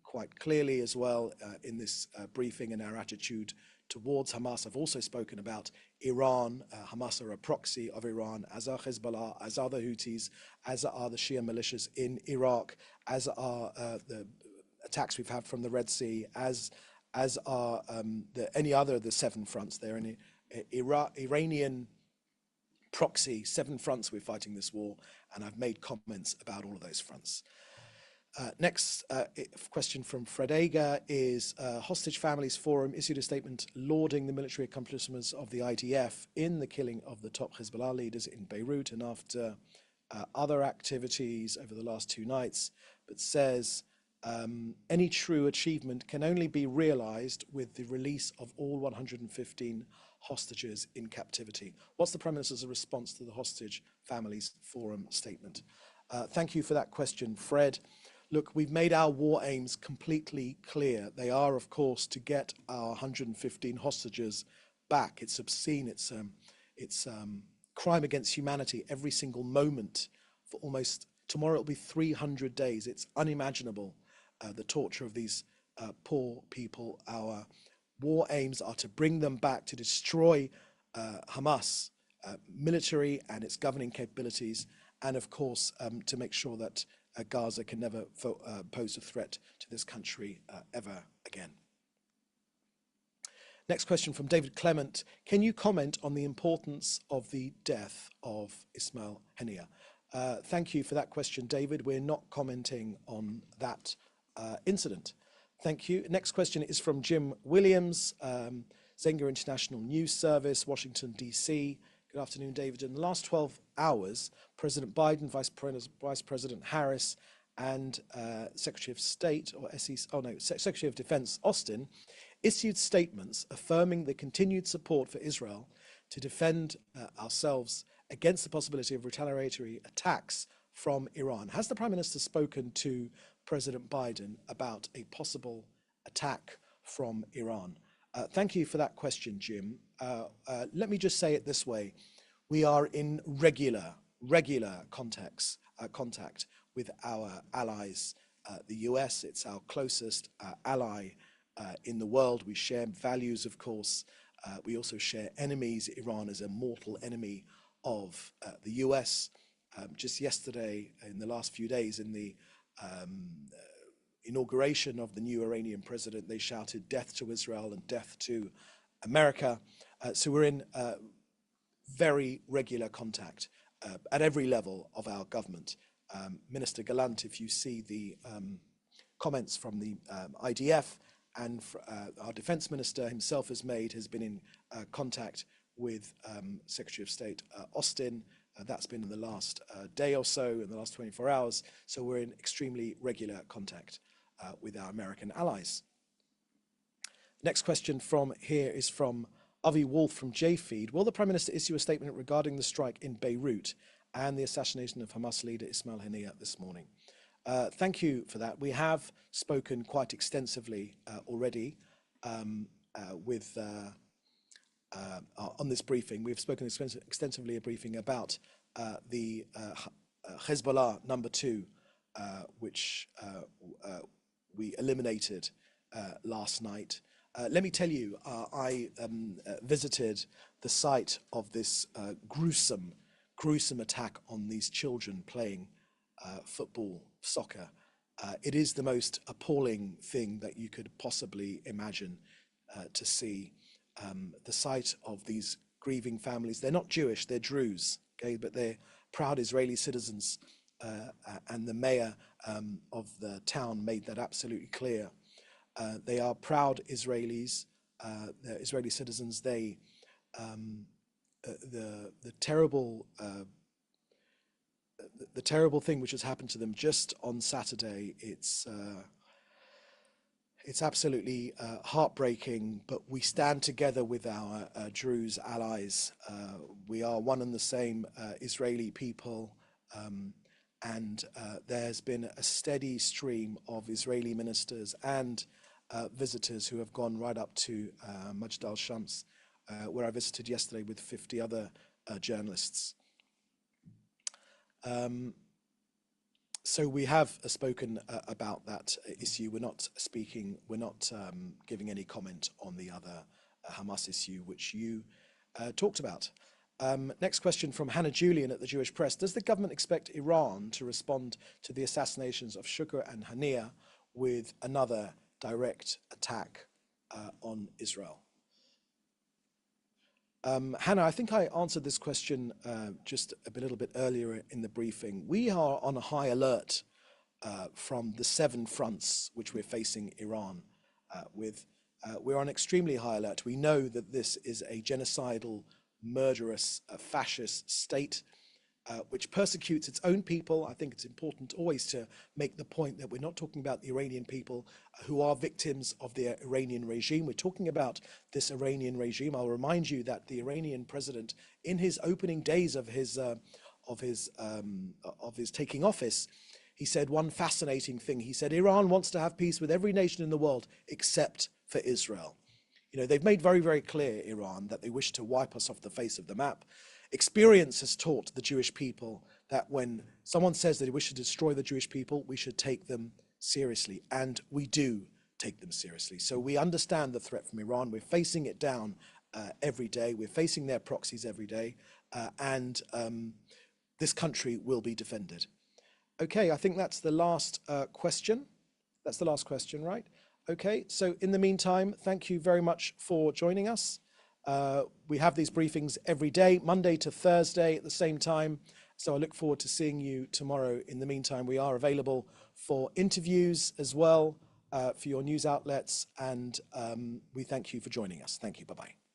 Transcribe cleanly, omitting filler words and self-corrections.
quite clearly as well in this briefing and our attitude towards Hamas. I've also spoken about Iran. Hamas are a proxy of Iran, as are Hezbollah, as are the Houthis, as are the Shia militias in Iraq, as are the attacks we've had from the Red Sea, as are any other of the 7 fronts. They're an Iranian proxy, 7 fronts we're fighting this war, and I've made comments about all of those fronts. Next question from Fred Ager is Hostage Families Forum issued a statement lauding the military accomplishments of the IDF in the killing of the top Hezbollah leaders in Beirut and after other activities over the last 2 nights, but says any true achievement can only be realized with the release of all 115 hostages in captivity. What's the Prime Minister's response to the Hostage Families Forum statement? Thank you for that question, Fred. Look, we've made our war aims completely clear. They are, of course, to get our 115 hostages back. It's obscene. It's crime against humanity every single moment for almost, tomorrow it'll be 300 days. It's unimaginable, the torture of these poor people. Our war aims are to bring them back, to destroy Hamas military and its governing capabilities, and of course to make sure that Gaza can never pose a threat to this country ever again. Next question from David Clement. Can you comment on the importance of the death of Ismail Haniyeh? Thank you for that question, David. We're not commenting on that incident. Thank you. Next question is from Jim Williams, Zenga International News Service, Washington, D.C. Good afternoon, David. In the last 12 hours, President Biden, Vice President Harris, and Secretary of State, or Secretary of Defense Austin, issued statements affirming the continued support for Israel to defend ourselves against the possibility of retaliatory attacks from Iran. Has the Prime Minister spoken to President Biden about a possible attack from Iran? Thank you for that question, Jim. Let me just say it this way. We are in regular contact with our allies. The US, it's our closest ally in the world. We share values, of course. We also share enemies. Iran is a mortal enemy of the US. Just yesterday, in the last few days, in the inauguration of the new Iranian president, they shouted death to Israel and death to America. So we're in very regular contact at every level of our government. Minister Gallant, if you see the comments from the IDF, and our defense minister himself has been in contact with Secretary of State Austin. That's been in the last day or so, in the last 24 hours. So we're in extremely regular contact with our American allies. Next question from here is from Avi Wolf from JFeed. Will the Prime Minister issue a statement regarding the strike in Beirut and the assassination of Hamas leader Ismail Haniyeh this morning? Thank you for that. We have spoken quite extensively already on this briefing. We've spoken extensively a briefing about the Hezbollah number 2, which we eliminated last night. Let me tell you, I visited the site of this gruesome attack on these children playing football, soccer. It is the most appalling thing that you could possibly imagine to see. The sight of these grieving families. They're not Jewish, they're Druze, okay, but they're proud Israeli citizens, and the mayor of the town made that absolutely clear. They are proud Israelis, they're Israeli citizens. They, the terrible thing which has happened to them just on Saturday, it's absolutely heartbreaking, but we stand together with our Druze allies. We are one and the same Israeli people, and there's been a steady stream of Israeli ministers and visitors who have gone right up to Majd al-Shams, where I visited yesterday with 50 other journalists. So we have spoken about that issue. We're not speaking, we're not giving any comment on the other Hamas issue, which you talked about. Next question from Hannah Julian at the Jewish Press. Does the government expect Iran to respond to the assassinations of Shukr and Hania with another direct attack on Israel? Hannah, I think I answered this question just a little bit earlier in the briefing. We are on a high alert from the 7 fronts which we're facing Iran with. We're on extremely high alert. We know that this is a genocidal, murderous, fascist state which persecutes its own people. I think it's important always to make the point that we're not talking about the Iranian people who are victims of the Iranian regime. We're talking about this Iranian regime. I'll remind you that the Iranian president, in his opening days of his taking office, he said one fascinating thing. He said, Iran wants to have peace with every nation in the world except for Israel. You know, they've made very, very clear, Iran, that they wish to wipe us off the face of the map. Experience has taught the Jewish people that when someone says that they wish to destroy the Jewish people, we should take them seriously. And we do take them seriously. So we understand the threat from Iran. We're facing it down every day. We're facing their proxies every day. And this country will be defended. Okay, I think that's the last question. That's the last question, right? Okay, so in the meantime, thank you very much for joining us. We have these briefings every day, Monday to Thursday at the same time. So I look forward to seeing you tomorrow. In the meantime, we are available for interviews as well for your news outlets. And we thank you for joining us. Thank you. Bye-bye.